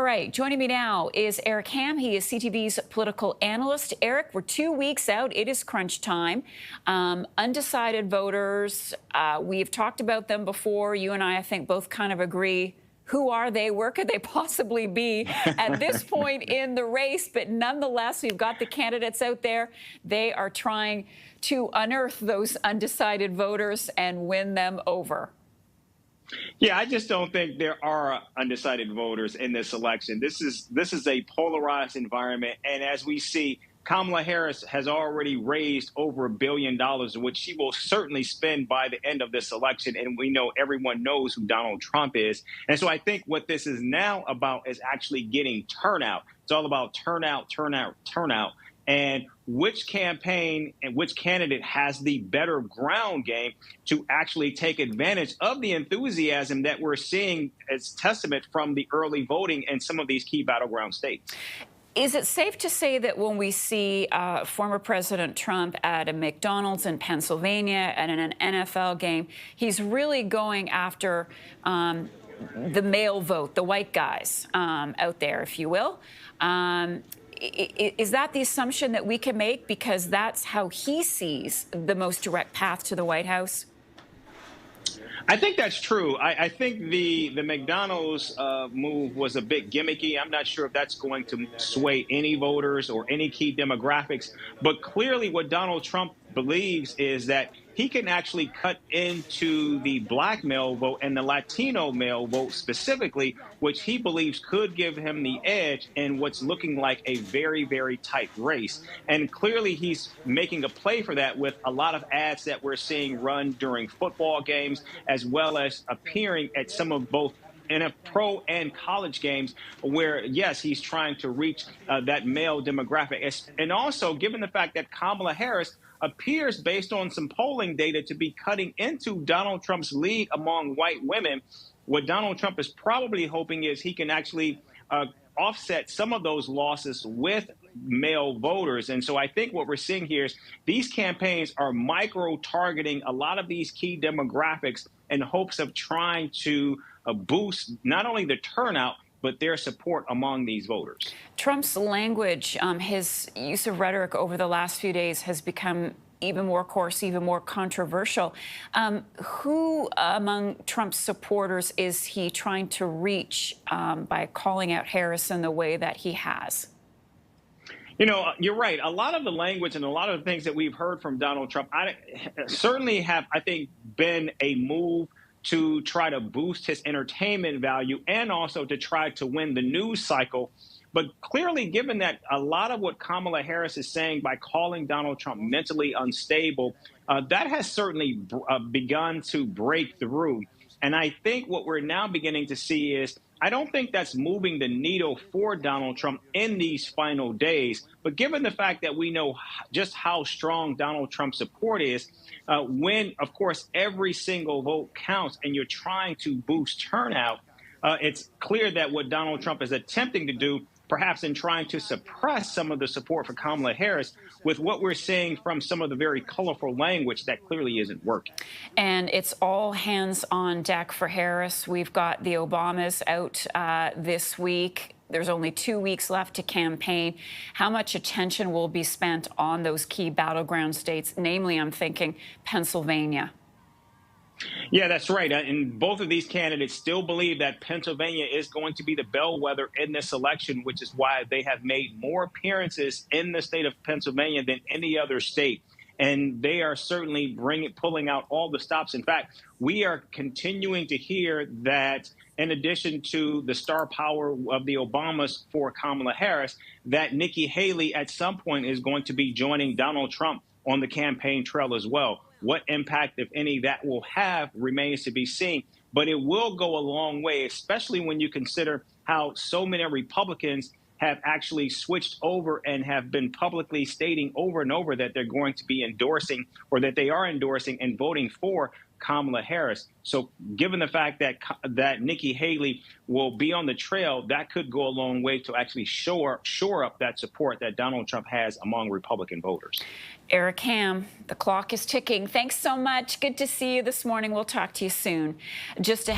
right, joining me now is Eric Ham. He is CTV's political analyst. Eric, we're 2 weeks out. It is crunch time. Undecided voters, we've talked about them before. You and I think, both kind of agree. Who are they? Where could they possibly be at this point in the race? But nonetheless, we've got the candidates out there. They are trying to unearth those undecided voters and win them over. Yeah, I just don't think there are undecided voters in this election. This is a polarized environment, and as we see, Kamala Harris has already raised over $1 billion, which she will certainly spend by the end of this election. And we know everyone knows who Donald Trump is. And so I think what this is now about is actually getting turnout. It's all about turnout, turnout, turnout. And which campaign and which candidate has the better ground game to actually take advantage of the enthusiasm that we're seeing as testament from the early voting in some of these key battleground states. Is it safe to say that when we see former President Trump at a McDonald's in Pennsylvania and in an NFL game, he's really going after the male vote, the white guys out there, if you will? Is that the assumption that we can make because that's how he sees the most direct path to the White House? I think that's true. I think the McDonald's move was a bit gimmicky. I'm not sure if that's going to sway any voters or any key demographics. But clearly what Donald Trump believes is that he can actually cut into the black male vote and the Latino male vote specifically, which he believes could give him the edge in what's looking like a very, very tight race. And clearly he's making a play for that with a lot of ads that we're seeing run during football games, as well as appearing at some of both in a pro and college games where, yes, he's trying to reach that male demographic. And also, given the fact that Kamala Harris appears, based on some polling data, to be cutting into Donald Trump's lead among white women, what Donald Trump is probably hoping is he can actually offset some of those losses with male voters. And so I think what we're seeing here is these campaigns are micro-targeting a lot of these key demographics in hopes of trying to boost not only the turnout, but their support among these voters. Trump's language, his use of rhetoric over the last few days has become even more coarse, even more controversial. Who among Trump's supporters is he trying to reach by calling out Harris in the way that he has? You know, you're right. A lot of the language and a lot of the things that we've heard from Donald Trump certainly have, I think, been a move to try to boost his entertainment value and also to try to win the news cycle. But clearly, given that a lot of what Kamala Harris is saying by calling Donald Trump mentally unstable, that has certainly begun to break through. And I think what we're now beginning to see is, I don't think that's moving the needle for Donald Trump in these final days. But given the fact that we know just how strong Donald Trump's support is, when, of course, every single vote counts and you're trying to boost turnout, it's clear that what Donald Trump is attempting to do, perhaps in trying to suppress some of the support for Kamala Harris, with what we're seeing from some of the very colorful language that clearly isn't working. And it's all hands on deck for Harris. We've got the Obamas out this week. There's only 2 weeks left to campaign. How much attention will be spent on those key battleground states? Namely, I'm thinking Pennsylvania. Yeah, that's right. And both of these candidates still believe that Pennsylvania is going to be the bellwether in this election, which is why they have made more appearances in the state of Pennsylvania than any other state. And they are certainly pulling out all the stops. In fact, we are continuing to hear that in addition to the star power of the Obamas for Kamala Harris, that Nikki Haley at some point is going to be joining Donald Trump on the campaign trail as well. What impact, if any, that will have remains to be seen. But it will go a long way, especially when you consider how so many Republicans have actually switched over and have been publicly stating over and over that they're going to be endorsing, or that they are endorsing and voting for, Kamala Harris. So given the fact that Nikki Haley will be on the trail, that could go a long way to actually shore up that support that Donald Trump has among Republican voters. Eric Ham, the clock is ticking. Thanks so much. Good to see you this morning. We'll talk to you soon. Just ahead.